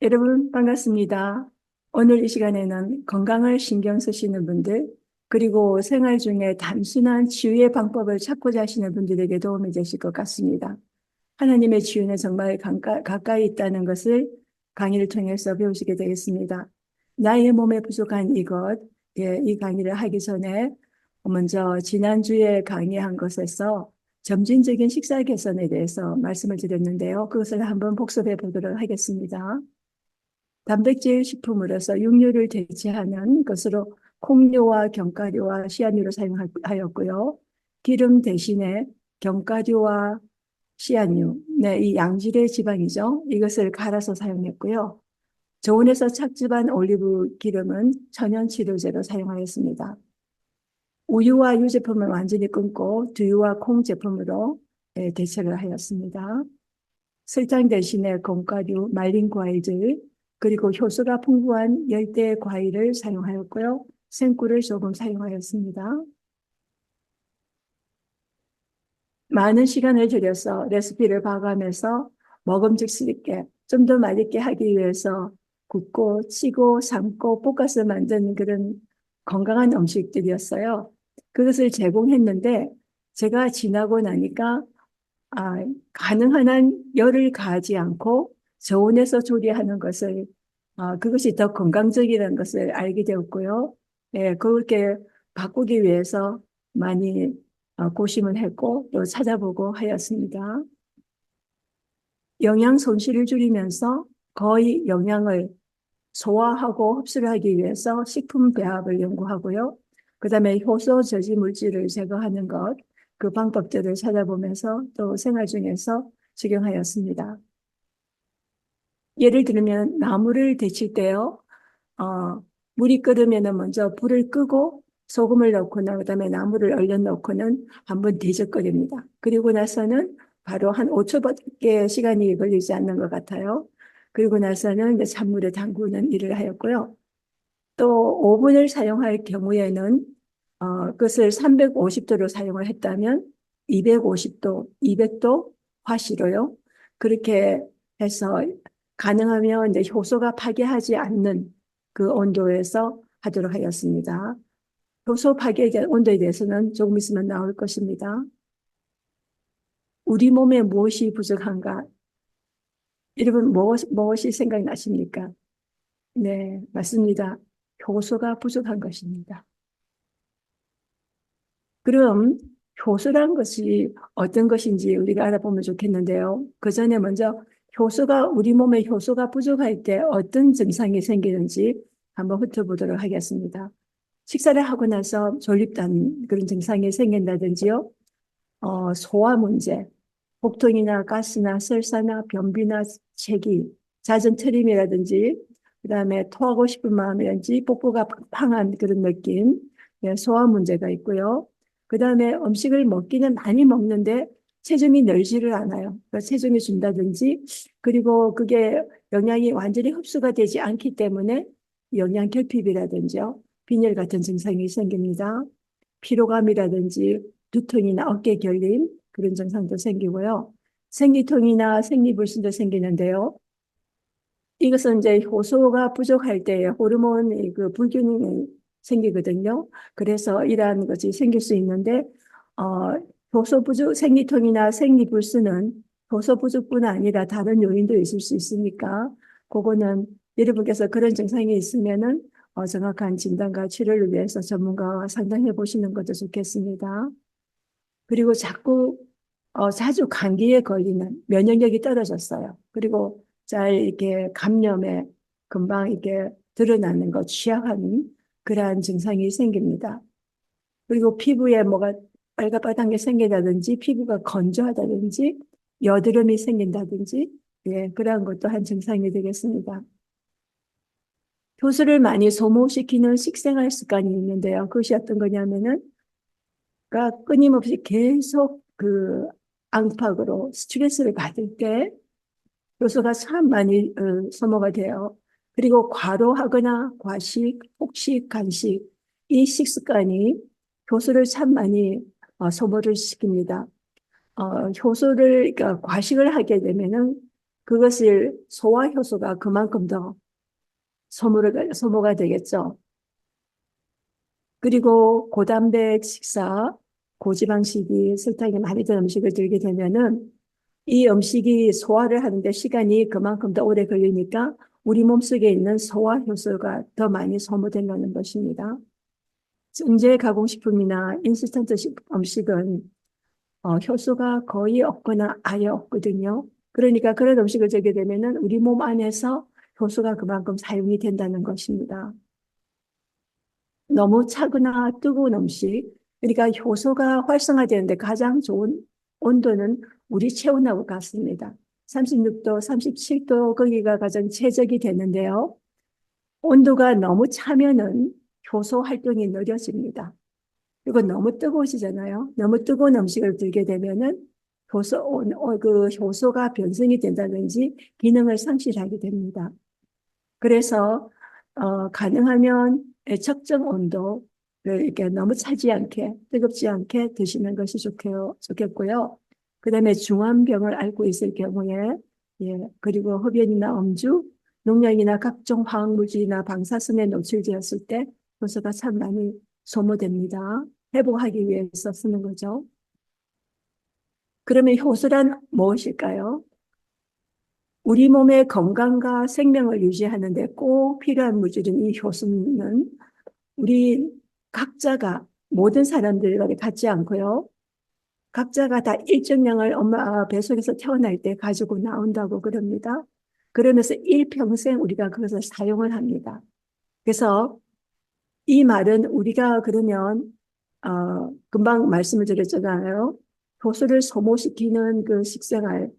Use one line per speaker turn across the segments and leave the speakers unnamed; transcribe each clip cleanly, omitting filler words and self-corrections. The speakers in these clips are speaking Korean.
여러분 반갑습니다. 오늘 이 시간에는 건강을 신경 쓰시는 분들, 그리고 생활 중에 단순한 치유의 방법을 찾고자 하시는 분들에게 도움이 되실 것 같습니다. 하나님의 치유는 정말 가까이 있다는 것을 강의를 통해서 배우시게 되겠습니다. 나의 몸에 부족한 이것, 이 강의를 하기 전에 먼저 지난주에 강의한 것에서 점진적인 식사 개선에 대해서 말씀을 드렸는데요. 그것을 한번 복습해 보도록 하겠습니다. 단백질 식품으로서 육류를 대체하는 것으로 콩류와 견과류와 씨앗류를 사용하였고요. 기름 대신에 견과류와 씨앗류, 네, 이 양질의 지방이죠. 이것을 갈아서 사용했고요. 저온에서 착즙한 올리브 기름은 천연 치료제로 사용하였습니다. 우유와 유제품을 완전히 끊고 두유와 콩 제품으로 대체를 하였습니다. 설탕 대신에 견과류, 말린 과일들, 그리고 효소가 풍부한 열대 과일을 사용하였고요. 생꿀을 조금 사용하였습니다. 많은 시간을 들여서 레시피를 봐가면서 먹음직스럽게 좀 더 맛있게 하기 위해서 굽고 찌고 삶고 볶아서 만든 그런 건강한 음식들이었어요. 그것을 제공했는데 제가 지나고 나니까 가능한 한 열을 가하지 않고 저온에서 조리하는 것을 그것이 더 건강적이라는 것을 알게 되었고요. 예, 그렇게 바꾸기 위해서 많이 고심을 했고 또 찾아보고 하였습니다. 영양 손실을 줄이면서 거의 영양을 소화하고 흡수를 하기 위해서 식품 배합을 연구하고요. 그 다음에 효소 저지 물질을 제거하는 것, 그 방법들을 찾아보면서 또 생활 중에서 적용하였습니다. 예를 들면 나무를 데칠 때요. 물이 끓으면 먼저 불을 끄고 소금을 넣거나 그다음에 나무를 얼려 넣고는 한번 뒤적거립니다. 그리고 나서는 바로 한 5초밖에 시간이 걸리지 않는 것 같아요. 그리고 나서는 이제 찬물에 담그는 일을 하였고요. 또 오븐을 사용할 경우에는 그것을 350도로 사용을 했다면 250도, 200도 화씨로요. 그렇게 해서 가능하면 이제 효소가 파괴하지 않는 그 온도에서 하도록 하였습니다. 효소 파괴에 대한 온도에 대해서는 조금 있으면 나올 것입니다. 우리 몸에 무엇이 부족한가? 여러분 무엇이 생각나십니까? 네, 맞습니다. 효소가 부족한 것입니다. 그럼 효소란 것이 어떤 것인지 우리가 알아보면 좋겠는데요. 그 전에 먼저 우리 몸에 효소가 부족할 때 어떤 증상이 생기는지 한번 훑어보도록 하겠습니다. 식사를 하고 나서 졸립다는 그런 증상이 생긴다든지요. 소화 문제, 복통이나 가스나 설사나 변비나 체기, 잦은 트림이라든지, 그 다음에 토하고 싶은 마음이라든지, 복부가 팡팡한 그런 느낌, 예, 소화 문제가 있고요. 그 다음에 음식을 먹기는 많이 먹는데 체중이 늘지를 않아요. 그러니까 체중이 준다든지, 그리고 그게 영양이 완전히 흡수가 되지 않기 때문에 영양 결핍이라든지요, 빈혈 같은 증상이 생깁니다. 피로감이라든지 두통이나 어깨 결림 그런 증상도 생기고요. 생리통이나 생리불순도 생기는데요. 이것은 이제 효소가 부족할 때 호르몬의 그 불균형이 생기거든요. 그래서 이러한 것이 생길 수 있는데 어, 효소 부족, 생리통이나 생리불순은 효소 부족뿐 아니라 다른 요인도 있을 수 있으니까 그거는 여러분께서 그런 증상이 있으면은 정확한 진단과 치료를 위해서 전문가와 상담해 보시는 것도 좋겠습니다. 그리고 자주 감기에 걸리는 면역력이 떨어졌어요. 그리고 잘 이렇게 감염에 금방 이렇게 드러나는 것, 취약한 그러한 증상이 생깁니다. 그리고 피부에 뭐가 빨갛빨간 게 생긴다든지, 피부가 건조하다든지, 여드름이 생긴다든지, 예, 그러한 것도 한 증상이 되겠습니다. 효소를 많이 소모시키는 식생활 습관이 있는데요. 그것이 어떤 거냐면은, 그러니까 끊임없이 계속 그 앙팍으로 스트레스를 받을 때 효소가 참 많이 소모가 돼요. 그리고 과로하거나 과식, 폭식, 간식 이 식습관이 효소를 참 많이 소모를 시킵니다. 효소를 그러니까 과식을 하게 되면은 그것을 소화 효소가 그만큼 더 소모가 되겠죠. 그리고 고단백 식사, 고지방식이 설탕이 많이 든 음식을 들게 되면은 이 음식이 소화를 하는데 시간이 그만큼 더 오래 걸리니까 우리 몸속에 있는 소화 효소가 더 많이 소모된다는 것입니다. 정제 가공식품이나 인스턴트 음식은 효소가 거의 없거나 아예 없거든요. 그러니까 그런 음식을 먹게 되면은 우리 몸 안에서 효소가 그만큼 사용이 된다는 것입니다. 너무 차거나 뜨거운 음식, 그러니까 효소가 활성화되는데 가장 좋은 온도는 우리 체온하고 같습니다. 36도, 37도 거기가 가장 최적이 되는데요. 온도가 너무 차면은 효소 활동이 느려집니다. 그리고 너무 뜨거우시잖아요. 너무 뜨거운 음식을 들게 되면은 그 효소가 변성이 된다든지 기능을 상실하게 됩니다. 그래서 가능하면 적정 온도를 이렇게 너무 차지 않게 뜨겁지 않게 드시는 것이 좋겠고요. 그다음에 중환병을 앓고 있을 경우에 그리고 흡연이나 음주, 농약이나 각종 화학물질이나 방사선에 노출되었을 때 효소가 참 많이 소모됩니다. 회복하기 위해서 쓰는 거죠. 그러면 효소란 무엇일까요? 우리 몸의 건강과 생명을 유지하는 데 꼭 필요한 물질인 이 효소는 우리 각자가 모든 사람들과 같지 않고요. 각자가 다 일정량을 엄마 뱃속에서 태어날 때 가지고 나온다고 그럽니다. 그러면서 일평생 우리가 그것을 사용을 합니다. 그래서 이 말은 우리가 그러면 금방 말씀을 드렸잖아요. 효소를 소모시키는 그 식생활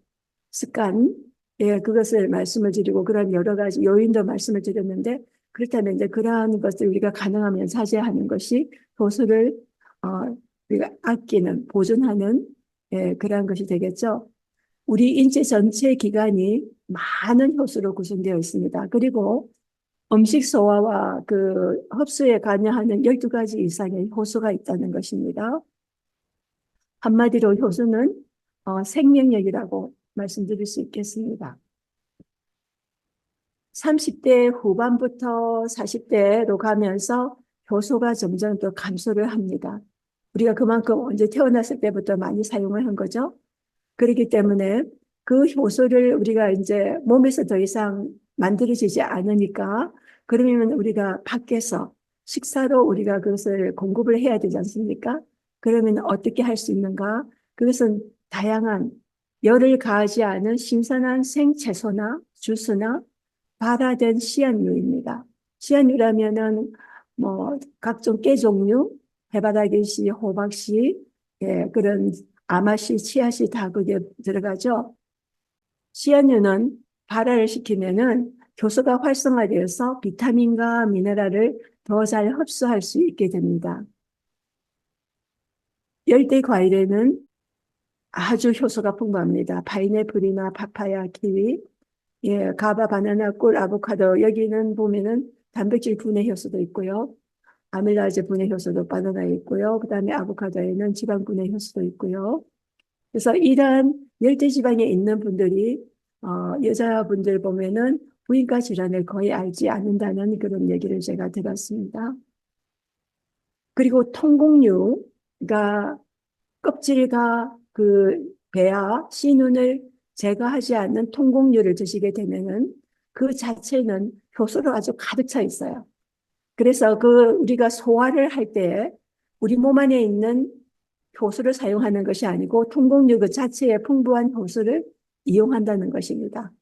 습관, 그것을 말씀을 드리고 그런 여러 가지 요인도 말씀을 드렸는데 그렇다면 이제 그러한 것을 우리가 가능하면 자제하는 것이 효소를 우리가 아끼는 보존하는 그러한 것이 되겠죠. 우리 인체 전체 기관이 많은 효소로 구성되어 있습니다. 그리고 음식 소화와 그 흡수에 관여하는 12가지 이상의 효소가 있다는 것입니다. 한마디로 효소는 생명력이라고 말씀드릴 수 있겠습니다. 30대 후반부터 40대로 가면서 효소가 점점 더 감소를 합니다. 우리가 그만큼 언제 태어났을 때부터 많이 사용을 한 거죠. 그렇기 때문에 그 효소를 우리가 이제 몸에서 더 이상 만들어지지 않으니까 그러면 우리가 밖에서 식사로 우리가 그것을 공급을 해야 되지 않습니까? 그러면 어떻게 할 수 있는가? 그것은 다양한 열을 가하지 않은 신선한 생채소나 주스나 발화된 씨앗류입니다. 씨앗류라면은 뭐 각종 깨 종류, 해바라기씨, 호박씨, 그런 아마씨, 치아씨 다 그게 들어가죠. 씨앗류는 발화를 시키면은 효소가 활성화되어서 비타민과 미네랄을 더 잘 흡수할 수 있게 됩니다. 열대 과일에는 아주 효소가 풍부합니다. 파인애플이나 파파야, 키위, 가바, 바나나, 꿀, 아보카도 여기는 보면은 단백질 분해 효소도 있고요. 아밀라제 분해 효소도 바나나에 있고요. 그다음에 아보카도에는 지방 분해 효소도 있고요. 그래서 이러한 열대지방에 있는 분들이 여자분들 보면은 부인과 질환을 거의 알지 않는다는 그런 얘기를 제가 들었습니다. 그리고 통곡류가 껍질과 그 배아, 씨눈을 제거하지 않는 통곡류를 드시게 되면은 그 자체는 효소로 아주 가득 차 있어요. 그래서 우리가 소화를 할 때 우리 몸 안에 있는 효소를 사용하는 것이 아니고 통곡류 그 자체의 풍부한 효소를 이용한다는 것입니다.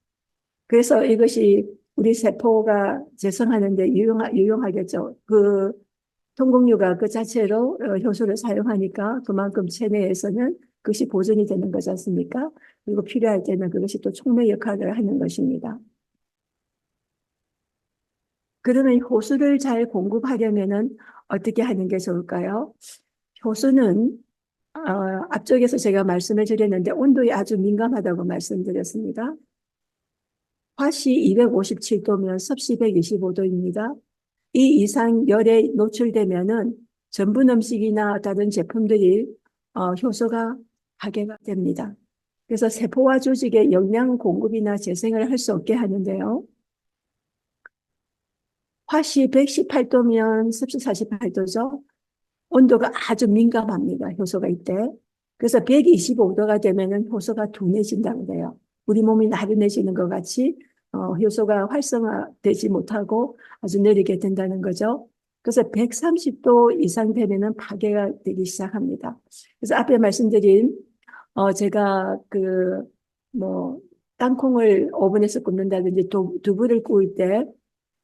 그래서 이것이 우리 세포가 재생하는 데 유용하겠죠. 그 통곡류가 그 자체로 효소를 사용하니까 그만큼 체내에서는 그것이 보존이 되는 거지 않습니까? 그리고 필요할 때는 그것이 또 촉매 역할을 하는 것입니다. 그러면 효소를 잘 공급하려면은 어떻게 하는 게 좋을까요? 효소는 앞쪽에서 제가 말씀을 드렸는데 온도에 아주 민감하다고 말씀드렸습니다. 화씨 257도면 섭씨 125도입니다. 이 이상 열에 노출되면은 전분 음식이나 다른 제품들이 효소가 파괴가 됩니다. 그래서 세포와 조직의 영양 공급이나 재생을 할 수 없게 하는데요. 화씨 118도면 습시 48도죠. 온도가 아주 민감합니다. 효소가 이때. 그래서 125도가 되면은 효소가 둔해진다고 그래요. 우리 몸이 나른해지는 것 같이 효소가 활성화되지 못하고 아주 느리게 된다는 거죠. 그래서 130도 이상 되면은 파괴가 되기 시작합니다. 그래서 앞에 말씀드린 제가 뭐 땅콩을 오븐에서 굽는다든지 두부를 구울 때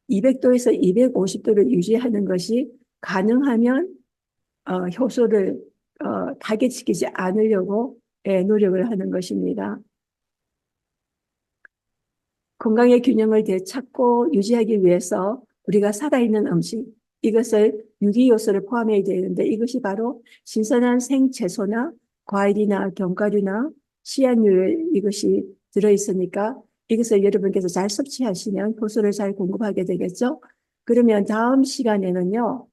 200도에서 250도를 유지하는 것이 가능하면 효소를 파괴시키지 않으려고 노력을 하는 것입니다. 건강의 균형을 되찾고 유지하기 위해서 우리가 살아있는 음식, 이것을 유기요소를 포함해야 되는데 이것이 바로 신선한 생채소나 과일이나 견과류나 씨앗류 이것이 들어있으니까 이것을 여러분께서 잘 섭취하시면 효소를 잘 공급하게 되겠죠. 그러면 다음 시간에는요.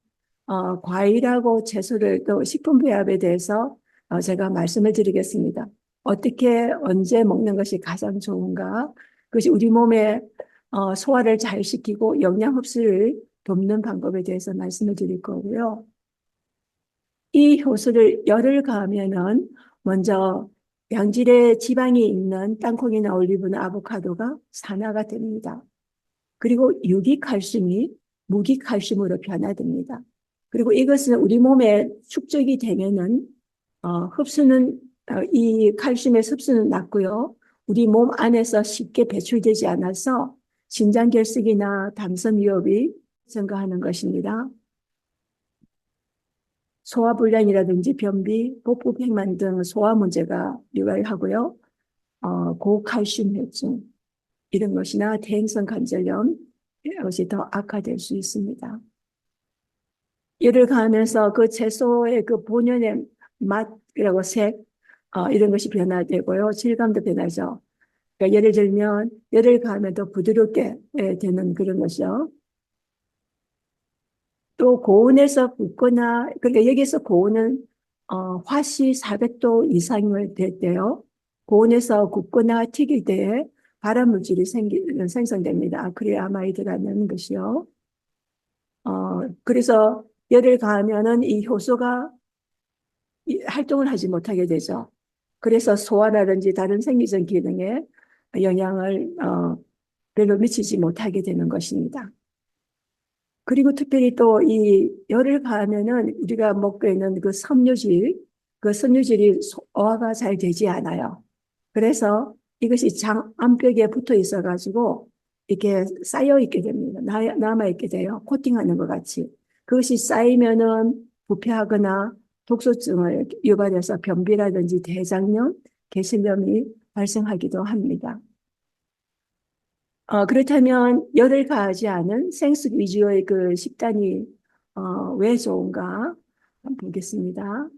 과일하고 채소를 또 식품배합에 대해서 제가 말씀을 드리겠습니다. 어떻게 언제 먹는 것이 가장 좋은가? 그것이 우리 몸에 소화를 잘 시키고 영양 흡수를 돕는 방법에 대해서 말씀을 드릴 거고요. 이 효소를 열을 가하면은 먼저 양질의 지방이 있는 땅콩이나 올리브나 아보카도가 산화가 됩니다. 그리고 유기칼슘이 무기칼슘으로 변화됩니다. 그리고 이것은 우리 몸에 축적이 되면은 흡수는 이 칼슘의 흡수는 낮고요. 우리 몸 안에서 쉽게 배출되지 않아서 신장결석이나 담선 위험이 증가하는 것입니다. 소화불량이라든지 변비, 복부백만 등 소화 문제가 유발하고요. 고칼슘 혈증 이런 것이나 대행성 관절염 이것이 더 악화될 수 있습니다. 열을 가하면서 그 채소의 그 본연의 맛이라고 색 이런 것이 변화되고요. 질감도 변하죠. 그러니까 예를 들면 열을 가하면 더 부드럽게 되는 그런 것이요. 또 고온에서 굽거나 그러니까 여기서 고온은 화씨 400도 이상을 될 때요. 고온에서 굽거나 튀길 때에 발암 물질이 생성됩니다. 아크릴아마이드라는 것이요. 그래서 열을 가하면은 이 효소가 활동을 하지 못하게 되죠. 그래서 소화라든지 다른 생리적 기능에 영향을 별로 미치지 못하게 되는 것입니다. 그리고 특별히 또 이 열을 가하면은 우리가 먹고 있는 그 섬유질이 소화가 잘 되지 않아요. 그래서 이것이 장 안벽에 붙어 있어 가지고 이렇게 쌓여 있게 됩니다. 남아 있게 돼요. 코팅하는 것 같이. 그것이 쌓이면은 부패하거나 독소증을 유발해서 변비라든지 대장염, 개실염이 발생하기도 합니다. 그렇다면 열을 가하지 않은 생수 위주의 그 식단이 왜 좋은가 한번 보겠습니다.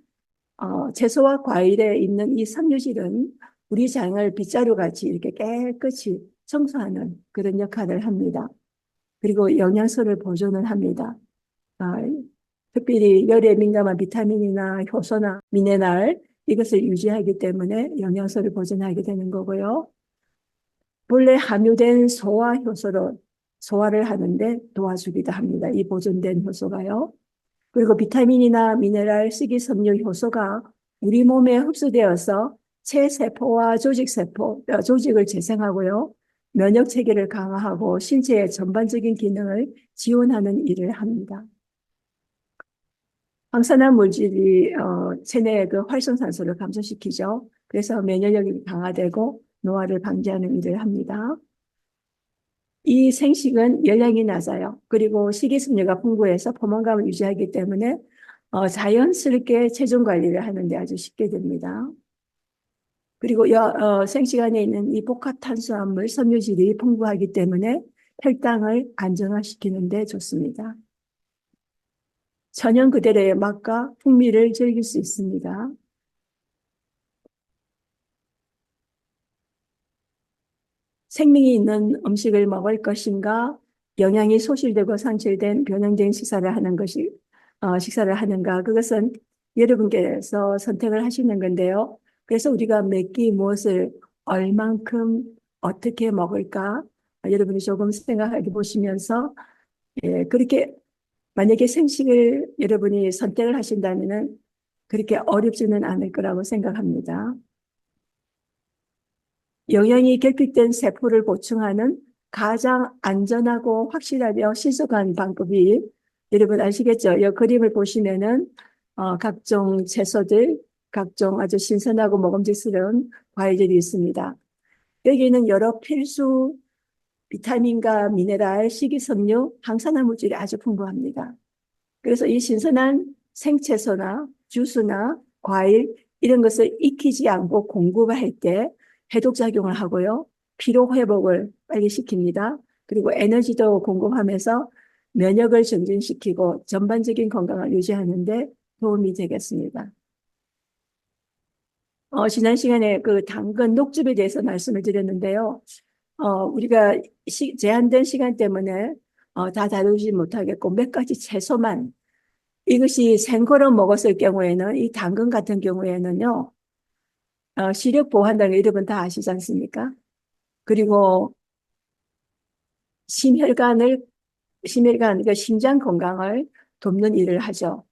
채소와 과일에 있는 이 섬유질은 우리 장을 빗자루 같이 이렇게 깨끗이 청소하는 그런 역할을 합니다. 그리고 영양소를 보존을 합니다. 아, 특별히 열에 민감한 비타민이나 효소나 미네랄 이것을 유지하기 때문에 영양소를 보존하게 되는 거고요. 본래 함유된 소화 효소로 소화를 하는데 도와주기도 합니다. 이 보존된 효소가요. 그리고 비타민이나 미네랄, 식이섬유 효소가 우리 몸에 흡수되어서 체세포와 조직을 재생하고요. 면역 체계를 강화하고 신체의 전반적인 기능을 지원하는 일을 합니다. 황산화 물질이 체내의 그 활성산소를 감소시키죠. 그래서 면역력이 강화되고 노화를 방지하는 일을 합니다. 이 생식은 열량이 낮아요. 그리고 식이섬유가 풍부해서 포만감을 유지하기 때문에 자연스럽게 체중 관리를 하는데 아주 쉽게 됩니다. 그리고 생식 안에 있는 이 복합탄수화물 섬유질이 풍부하기 때문에 혈당을 안정화시키는 데 좋습니다. 천연 그대로의 맛과 풍미를 즐길 수 있습니다. 생명이 있는 음식을 먹을 것인가, 영양이 소실되고 상실된 변형된 식사를 하는가, 그것은 여러분께서 선택을 하시는 건데요. 그래서 우리가 몇 끼 무엇을 얼만큼 어떻게 먹을까? 여러분이 조금 생각해 보시면서 그렇게 만약에 생식을 여러분이 선택을 하신다면은 그렇게 어렵지는 않을 거라고 생각합니다. 영양이 결핍된 세포를 보충하는 가장 안전하고 확실하며 신속한 방법이 여러분 아시겠죠? 이 그림을 보시면은 각종 채소들, 각종 아주 신선하고 먹음직스러운 과일들이 있습니다. 여기는 여러 필수 비타민과 미네랄, 식이섬유, 항산화 물질이 아주 풍부합니다. 그래서 이 신선한 생채소나 주스나 과일 이런 것을 익히지 않고 공급할 때 해독작용을 하고요. 피로 회복을 빨리 시킵니다. 그리고 에너지도 공급하면서 면역을 증진시키고 전반적인 건강을 유지하는 데 도움이 되겠습니다. 지난 시간에 그 당근 녹즙에 대해서 말씀을 드렸는데요. 우리가 제한된 시간 때문에 다 다루지 못하겠고 몇 가지 채소만 이것이 생거로 먹었을 경우에는 이 당근 같은 경우에는요. 시력 보호한다는 거 여러분 다 아시지 않습니까? 그리고 그러니까 심장 건강을 돕는 일을 하죠.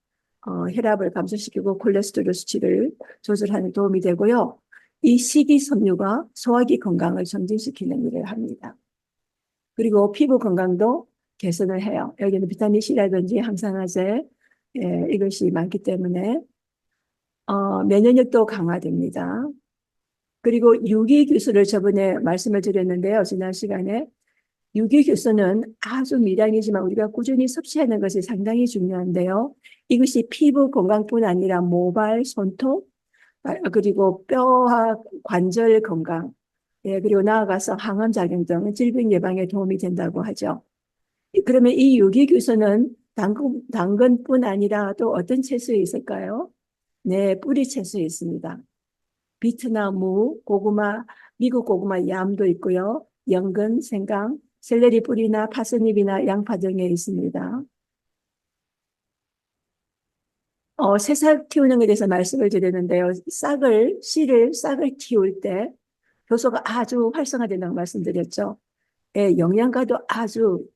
혈압을 감소시키고 콜레스테롤 수치를 조절하는 도움이 되고요. 이 식이섬유가 소화기 건강을 정진시키는 일을 합니다. 그리고 피부 건강도 개선을 해요. 여기는 비타민 C라든지 항산화제 이것이 많기 때문에 면역력도 강화됩니다. 그리고 유기규수를 저번에 말씀을 드렸는데요. 지난 시간에 유기규수는 아주 미량이지만 우리가 꾸준히 섭취하는 것이 상당히 중요한데요. 이것이 피부 건강뿐 아니라 모발, 손톱, 그리고 뼈와 관절 건강, 그리고 나아가서 항암작용 등 질병 예방에 도움이 된다고 하죠. 그러면 이 유기규수는 당근뿐 아니라 또 어떤 채소에 있을까요? 네, 뿌리 채소에 있습니다. 비트나 무, 고구마, 미국 고구마 얌도 있고요. 연근, 생강, 샐러리 뿌리나 파스닙이나 양파 등에 있습니다. 새싹 키우는 것에 대해서 말씀을 드렸는데요. 씨를 싹을 키울 때 효소가 아주 활성화된다고 말씀드렸죠. 예, 영양가도 아주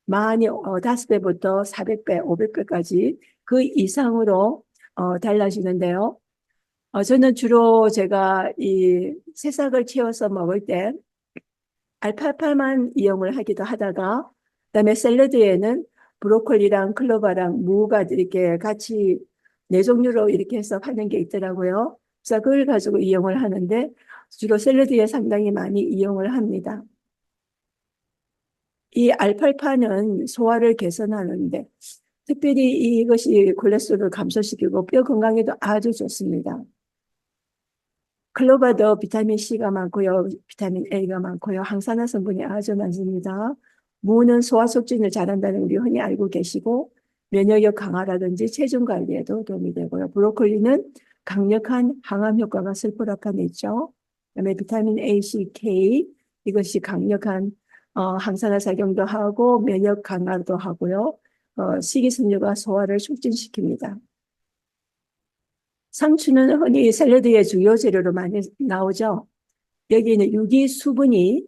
많이 5배부터 400배, 500배까지 그 이상으로 달라지는데요. 저는 주로 제가 이 새싹을 키워서 먹을 때 알파파만 이용을 하기도 하다가 그다음에 샐러드에는 브로콜리랑 클로버랑 무가 이렇게 같이 네 종류로 이렇게 해서 하는 게 있더라고요. 그래서 그걸 가지고 이용을 하는데 주로 샐러드에 상당히 많이 이용을 합니다. 이 알팔파는 소화를 개선하는데 특별히 이것이 콜레스테롤을 감소시키고 뼈 건강에도 아주 좋습니다. 클로버도 비타민 C가 많고요. 비타민 A가 많고요. 항산화 성분이 아주 많습니다. 무는 소화 촉진을 잘한다는 우리 흔히 알고 계시고 면역력 강화라든지 체중 관리에도 도움이 되고요. 브로콜리는 강력한 항암 효과가 슬프락한 있죠. 그다음에 비타민 A, C, K 이것이 강력한 항산화 작용도 하고 면역 강화도 하고요. 식이섬유가 소화를 촉진시킵니다. 상추는 흔히 샐러드의 주요 재료로 많이 나오죠. 여기는 유기 수분이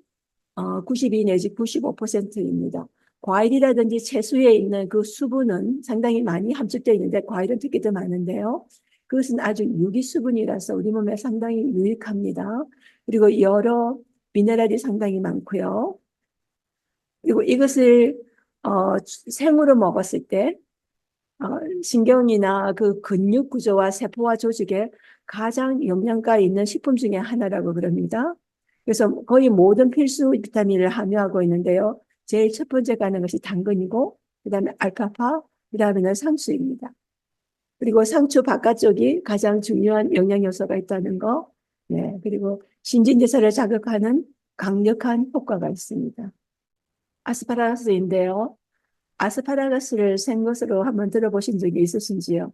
92 내지 95%입니다. 과일이라든지 채소에 있는 그 수분은 상당히 많이 함축되어 있는데 과일은 특히 더 많은데요. 그것은 아주 유기 수분이라서 우리 몸에 상당히 유익합니다. 그리고 여러 미네랄이 상당히 많고요. 그리고 이것을 생으로 먹었을 때 신경이나 그 근육 구조와 세포와 조직에 가장 영양가 있는 식품 중에 하나라고 그럽니다. 그래서 거의 모든 필수 비타민을 함유하고 있는데요. 제일 첫 번째 가는 것이 당근이고, 그 다음에 알파파, 그 다음에는 상추입니다. 그리고 상추 바깥쪽이 가장 중요한 영양 요소가 있다는 거, 네, 그리고 신진대사를 자극하는 강력한 효과가 있습니다. 아스파라거스인데요. 아스파라거스를 생것으로 한번 들어보신 적이 있으신지요?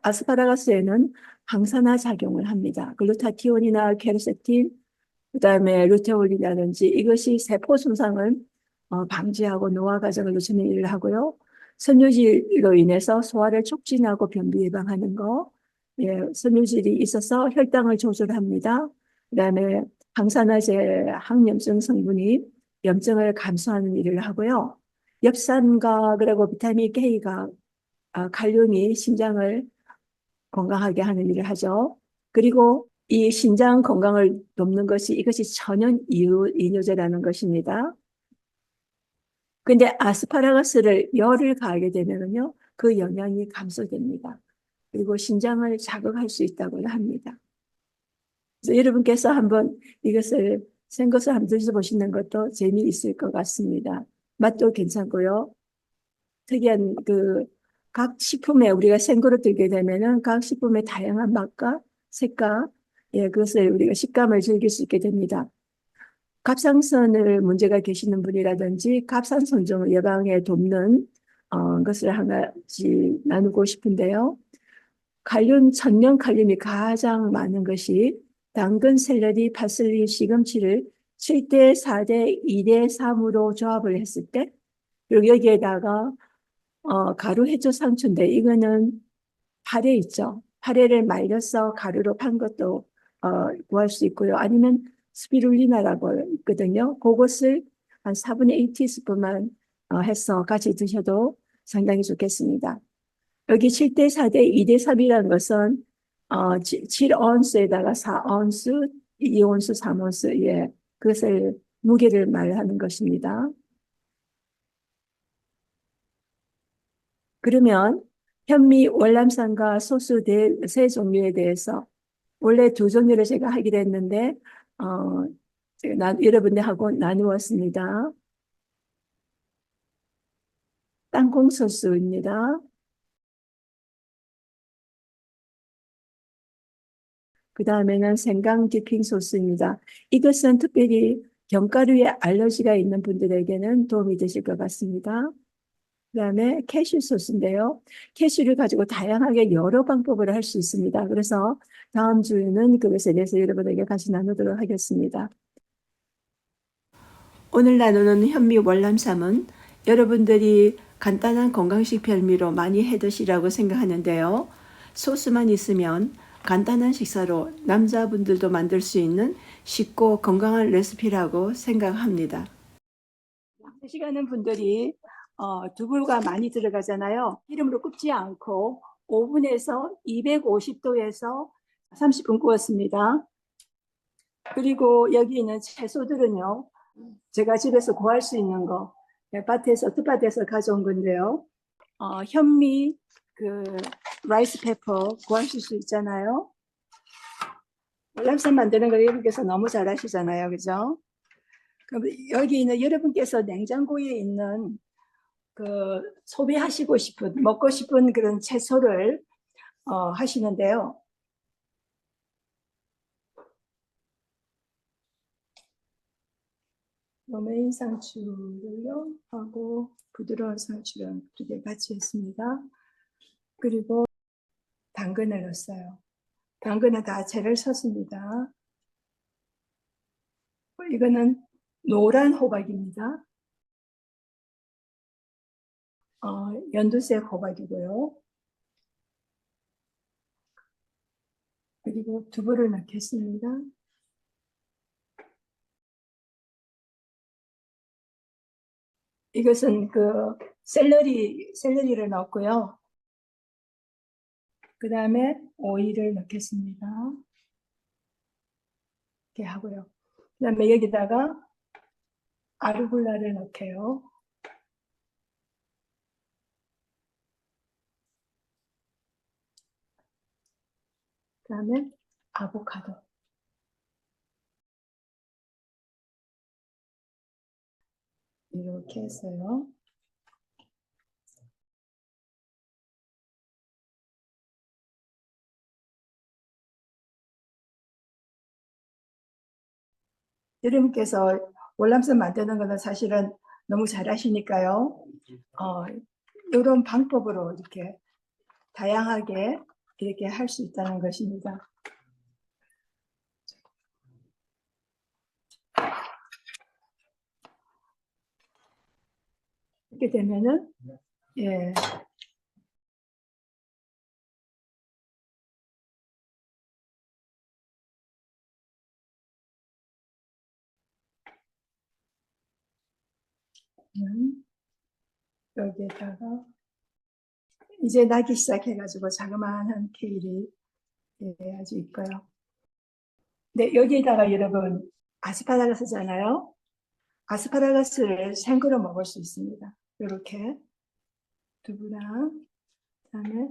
아스파라거스에는 항산화 작용을 합니다. 글루타티온이나 케르세틴, 그다음에 루테올린이라든지 이것이 세포 손상을 방지하고 노화 과정을 늦추는 일을 하고요. 섬유질로 인해서 소화를 촉진하고 변비 예방하는 거, 섬유질이 있어서 혈당을 조절합니다. 그다음에 항산화제, 항염증 성분이 염증을 감소하는 일을 하고요. 엽산과 그리고 비타민 K가 칼륨이 심장을 건강하게 하는 일을 하죠. 그리고 이 신장 건강을 돕는 것이 이것이 천연 이뇨제라는 것입니다. 근데 아스파라거스를 열을 가하게 되면요, 그 영향이 감소됩니다. 그리고 신장을 자극할 수 있다고 합니다. 그래서 여러분께서 한번 이것을 생것을 한번 드셔보시는 것도 재미있을 것 같습니다. 맛도 괜찮고요. 특이한 각 식품에 우리가 생거를 들게 되면은 각 식품의 다양한 맛과 색깔, 그것을 우리가 식감을 즐길 수 있게 됩니다. 갑상선을 문제가 계시는 분이라든지 갑상선종 예방에 돕는 것을 한 가지 나누고 싶은데요. 천연 칼륨이 가장 많은 것이 당근, 샐러리, 파슬리, 시금치를 7대 4대 2대 3으로 조합을 했을 때, 그리고 여기에다가 가루 해조 상추인데 이거는 파래 있죠. 파래를 말려서 가루로 판 것도 구할 수 있고요. 아니면 스피룰리나라고 있거든요. 그것을 한 4분의 1 티스푼만 해서 같이 드셔도 상당히 좋겠습니다. 여기 7대 4대 2대 3이라는 것은 7온스에다가 4온스, 2온스, 3온스, 그것을 무게를 말하는 것입니다. 그러면 현미, 월남쌈과 소스 세 종류에 대해서 원래 두 종류를 제가 하기로 했는데 여러분들하고 나누었습니다. 땅콩 소스입니다. 그 다음에는 생강 디핑 소스입니다. 이것은 특별히 견과류에 알러지가 있는 분들에게는 도움이 되실 것 같습니다. 그 다음에 캐슈 소스인데요. 캐슈를 가지고 다양하게 여러 방법으로 할 수 있습니다. 그래서 다음 주에는 그것에 대해서 여러분에게 같이 나누도록 하겠습니다. 오늘 나누는 현미 월남쌈은 여러분들이 간단한 건강식 별미로 많이 해 드시라고 생각하는데요. 소스만 있으면 간단한 식사로 남자분들도 만들 수 있는 쉽고 건강한 레시피라고 생각합니다. 드시가는 분들이 두부가 많이 들어가잖아요. 기름으로 굽지 않고 오븐에서 250도에서 30분 구웠습니다. 그리고 여기 있는 채소들은요, 제가 집에서 구할 수 있는 거, 텃밭에서 가져온 건데요. 현미, 라이스 페퍼 구하실 수 있잖아요. 월남쌈 만드는 거 여러분께서 너무 잘 하시잖아요. 그죠? 그럼 여기 있는 여러분께서 냉장고에 있는 소비하시고 싶은, 먹고 싶은 그런 채소를 하시는데요. 로메인 상추를요 하고 부드러운 상추를 두 개 같이 했습니다. 그리고 당근을 넣었어요. 당근은 다 채를 쳤습니다. 이거는 노란 호박입니다. 연두색 호박이고요. 그리고 두부를 넣겠습니다. 이것은 샐러리를 넣었고요. 그 다음에 오이를 넣겠습니다. 이렇게 하고요. 그 다음에 여기다가 아르골라를 넣게요. 그 다음에 아보카도. 이렇게 했어요. 여러분께서 월남쌈 만드는 거는 사실은 너무 잘하시니까요. 이런 방법으로 이렇게 다양하게 이렇게 할 수 있다는 것입니다. 이렇게 되면은 예, 여기에다가 이제 나기 시작해가지고 자그마한 케일이 아주 이뻐요. 네, 여기에다가 여러분 아스파라거스잖아요. 아스파라거스를 생으로 먹을 수 있습니다. 이렇게 두부랑 그다음에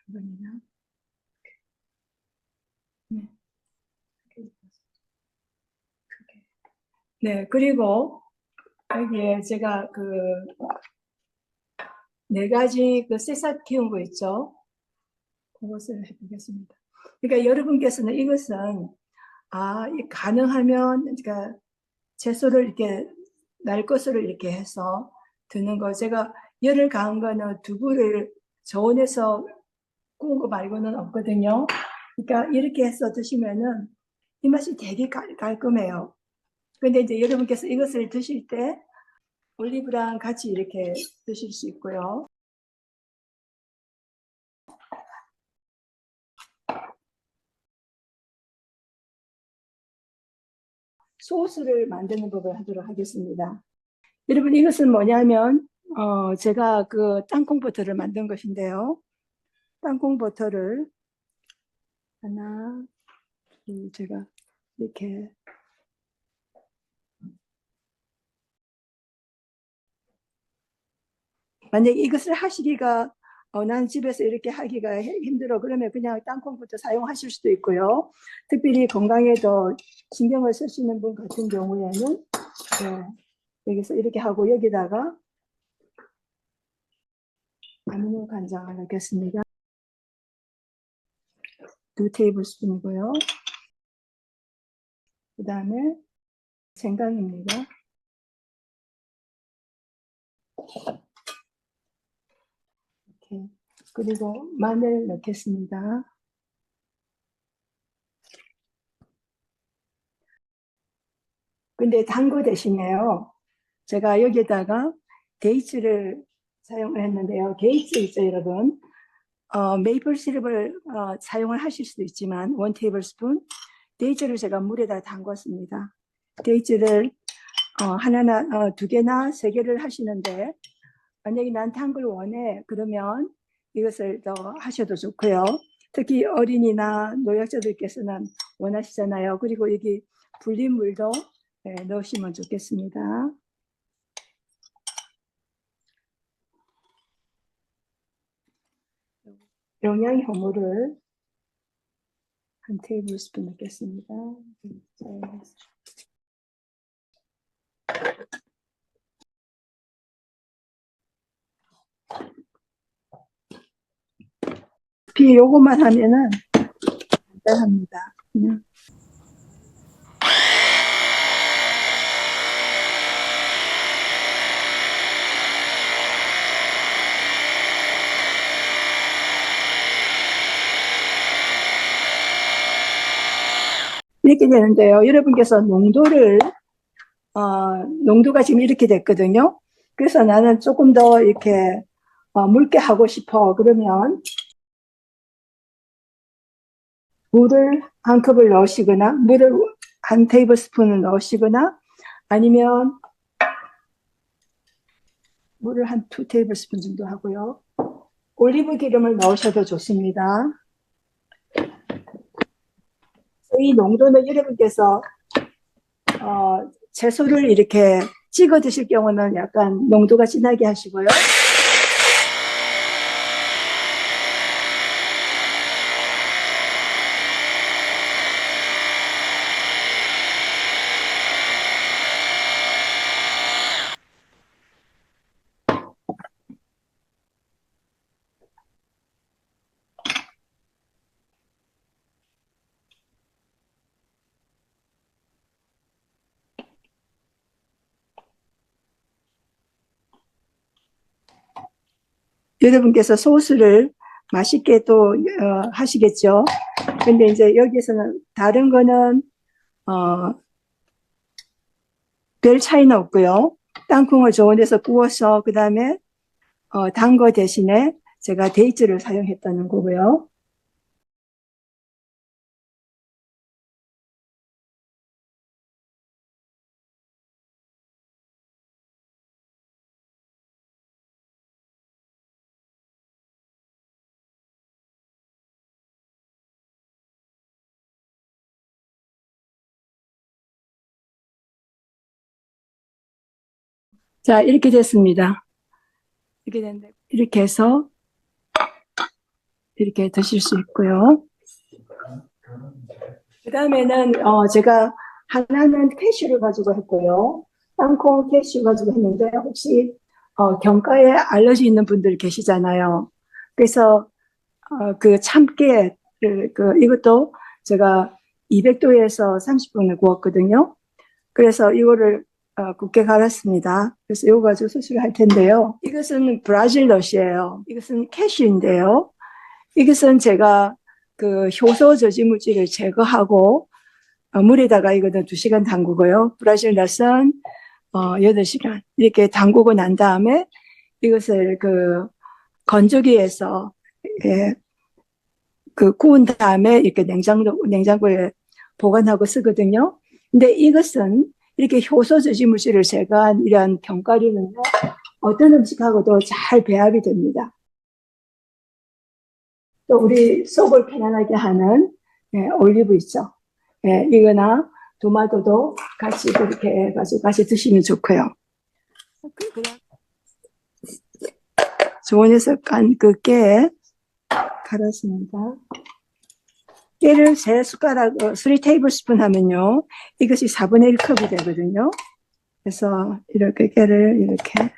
당근이나 네, 네, 그리고 여기에 제가 그 네 가지 그 새싹 키운 거 있죠. 그것을 해보겠습니다. 그러니까 여러분께서는 이것은 가능하면 그러니까 채소를 이렇게 날 것으로 이렇게 해서 드는 거. 제가 열을 가한 거는 두부를 저온에서 구운 거 말고는 없거든요. 그러니까 이렇게 해서 드시면은 이 맛이 되게 깔끔해요. 근데 이제 여러분께서 이것을 드실 때 올리브랑 같이 이렇게 드실 수 있고요. 소스를 만드는 법을 하도록 하겠습니다. 여러분 이것은 뭐냐면 제가 그 땅콩 버터를 만든 것인데요. 땅콩 버터를 하나, 제가 이렇게 만약에 이것을 하시기가 난 집에서 이렇게 하기가 힘들어 그러면 그냥 땅콩부터 사용하실 수도 있고요. 특별히 건강에 더 신경을 쓰시는 분 같은 경우에는 여기서 이렇게 하고 여기다가 아미노 간장을 넣겠습니다. 2테이블스푼이고요. 그 다음에 생강입니다. 이렇게. 그리고 마늘 넣겠습니다. 근데 단 거 대신에요. 제가 여기에다가 데이츠를 사용을 했는데요. 데이츠 있죠, 여러분. 메이플 시럽을 사용을 하실 수도 있지만 1테이블스푼 데이츠를 제가 물에다 담궜습니다. 데이츠를 하나나 두 개나 세 개를 하시는데 만약에 난 단 걸 원해 그러면 이것을 더 하셔도 좋고요. 특히 어린이나 노약자들께서는 원하시잖아요. 그리고 여기 불린 물도 넣으시면 좋겠습니다. 영양효모를 한 테이블스푼 넣겠습니다. 요것만 하면은 간단합니다. 그냥. 이렇게 되는데요. 여러분께서 농도가 지금 이렇게 됐거든요. 그래서 나는 조금 더 이렇게 묽게 하고 싶어. 그러면 물을 한 컵을 넣으시거나 물을 한 테이블 스푼을 넣으시거나 아니면 물을 한 2테이블 스푼 정도 하고요. 올리브 기름을 넣으셔도 좋습니다. 이 농도는 여러분께서 채소를 이렇게 찍어 드실 경우는 약간 농도가 진하게 하시고요. 여러분께서 소스를 맛있게 또 하시겠죠. 근데 이제 여기서는 다른 거는 별 차이는 없고요. 땅콩을 저온 데서 구워서 그 다음에 단 거 대신에 제가 데이츠를 사용했다는 거고요. 자, 이렇게 됐습니다. 이렇게 됐는데, 이렇게 해서 이렇게 드실 수 있고요. 그 다음에는, 제가 하나는 캐슈를 가지고 했고요. 땅콩 캐슈 가지고 했는데, 혹시, 견과에 알러지 있는 분들 계시잖아요. 그래서, 그 참깨를, 이것도 제가 200도에서 30분을 구웠거든요. 그래서 이거를 굵게 갈았습니다. 그래서 이거 가지고 수술을 할 텐데요. 이것은 브라질 넛이에요. 이것은 캐슈인데요. 이것은 제가 그 효소 저지 물질을 제거하고 물에다가 이거는 2시간 담그고요. 브라질 넛은 8시간 이렇게 담그고 난 다음에 이것을 그 건조기에서 예, 그 구운 다음에 이렇게 냉장고에 보관하고 쓰거든요. 근데 이것은 이렇게 효소 저지 물질을 제거한 이런 견과류는요, 어떤 음식하고도 잘 배합이 됩니다. 또 우리 속을 편안하게 하는 올리브 있죠. 이거나 토마토도 같이 그렇게 해가지고 같이 드시면 좋고요. 그냥 조원에서 깐 그 깨 갈았습니다. 깨를 3숟가락, 3테이블스푼 하면요, 이것이 4분의 1 컵이 되거든요. 그래서 이렇게 깨를 이렇게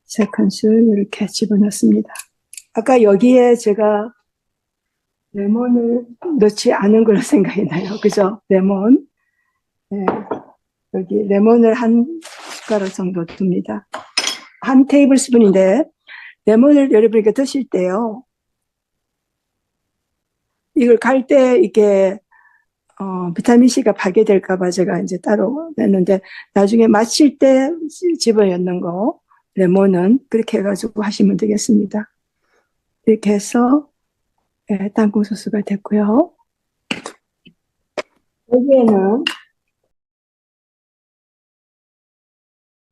3큰술 이렇게 집어넣습니다. 아까 여기에 제가 레몬을 넣지 않은 걸로 생각이 나요. 그죠? 레몬. 네, 여기 레몬을 한 숟가락 정도 둡니다. 한 테이블 스푼인데, 레몬을 여러분이 드실 때요, 이걸 갈 때 이게 비타민C가 파괴될까봐 제가 이제 따로 냈는데, 나중에 마실 때 집어넣는 거, 레몬은 그렇게 해가지고 하시면 되겠습니다. 이렇게 해서, 땅콩 소스가 됐고요. 여기에는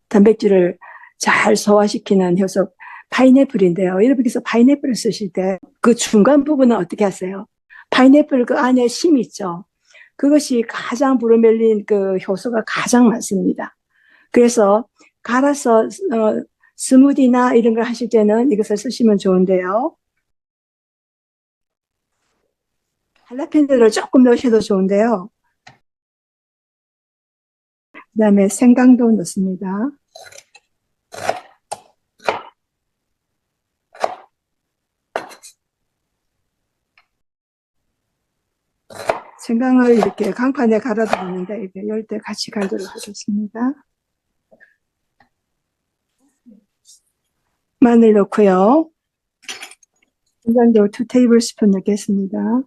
단백질을 잘 소화시키는 효소, 파인애플인데요. 여러분께서 파인애플을 쓰실 때 그 중간 부분은 어떻게 하세요? 파인애플 그 안에 심 있죠? 그것이 가장 브로멜린 그 효소가 가장 많습니다. 그래서 갈아서 스무디나 이런 걸 하실 때는 이것을 쓰시면 좋은데요. 할라피뇨를 조금 넣으셔도 좋은데요. 그 다음에 생강도 넣습니다. 생강을 이렇게 강판에 갈아도 되는데 이렇게 열 때 같이 갈도록 하겠습니다. 마늘 넣고요. 생강도 2테이블스푼 넣겠습니다.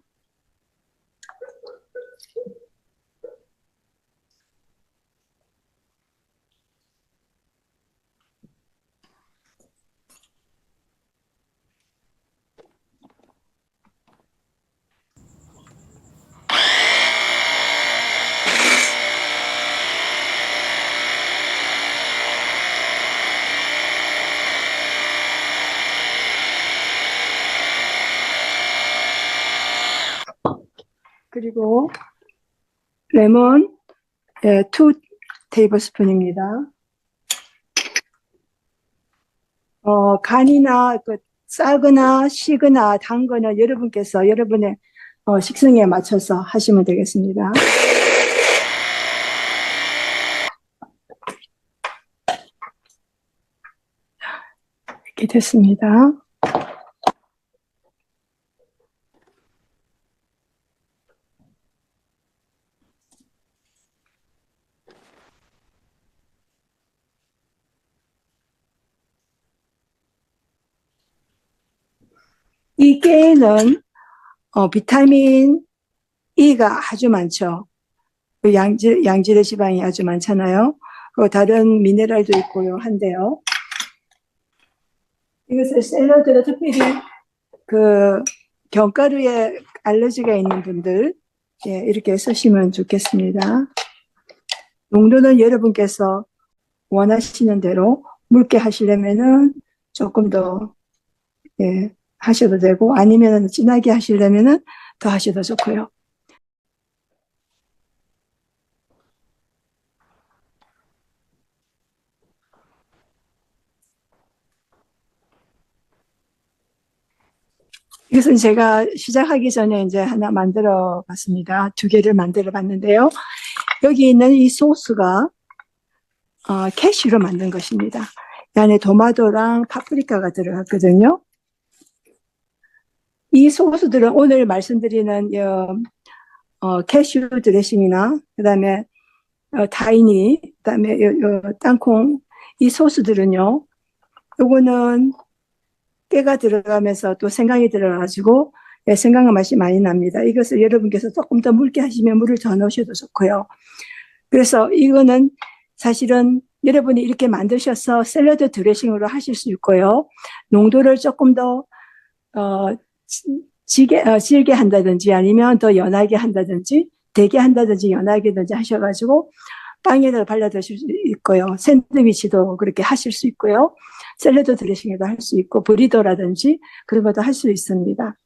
그리고 레몬 2테이블스푼입니다. 간이나 그 짜거나 시거나 단 거는 여러분께서 여러분의 식성에 맞춰서 하시면 되겠습니다. 이렇게 됐습니다. 이 깨에는 비타민 E가 아주 많죠. 그 양질의 지방이 아주 많잖아요. 다른 미네랄도 있고요 한데요. 이것을 샐러드로 특별히 그 견과류에 알러지가 있는 분들 이렇게 쓰시면 좋겠습니다. 농도는 여러분께서 원하시는 대로 묽게 하시려면은 조금 더 하셔도 되고 아니면 진하게 하시려면은 더 하셔도 좋고요. 이것은 제가 시작하기 전에 이제 하나 만들어 봤습니다. 두 개를 만들어 봤는데요. 여기 있는 이 소스가 캐슈로 만든 것입니다. 이 안에 토마토랑 파프리카가 들어갔거든요. 이 소스들은 오늘 말씀드리는 캐슈 드레싱이나 그다음에 타이니, 그다음에 땅콩, 이 소스들은요. 요거는 깨가 들어가면서 또 생강이 들어가지고 생강의 맛이 많이 납니다. 이것을 여러분께서 조금 더 묽게 하시면 물을 더 넣으셔도 좋고요. 그래서 이거는 사실은 여러분이 이렇게 만드셔서 샐러드 드레싱으로 하실 수 있고요. 농도를 조금 더 질게 한다든지 아니면 더 연하게 한다든지 되게 한다든지 연하게든지 하셔가지고 빵에다가 발라 드실 수 있고요. 샌드위치도 그렇게 하실 수 있고요. 샐러드 드레싱에도 할 수 있고 브리더라든지 그런 것도 할 수 있습니다.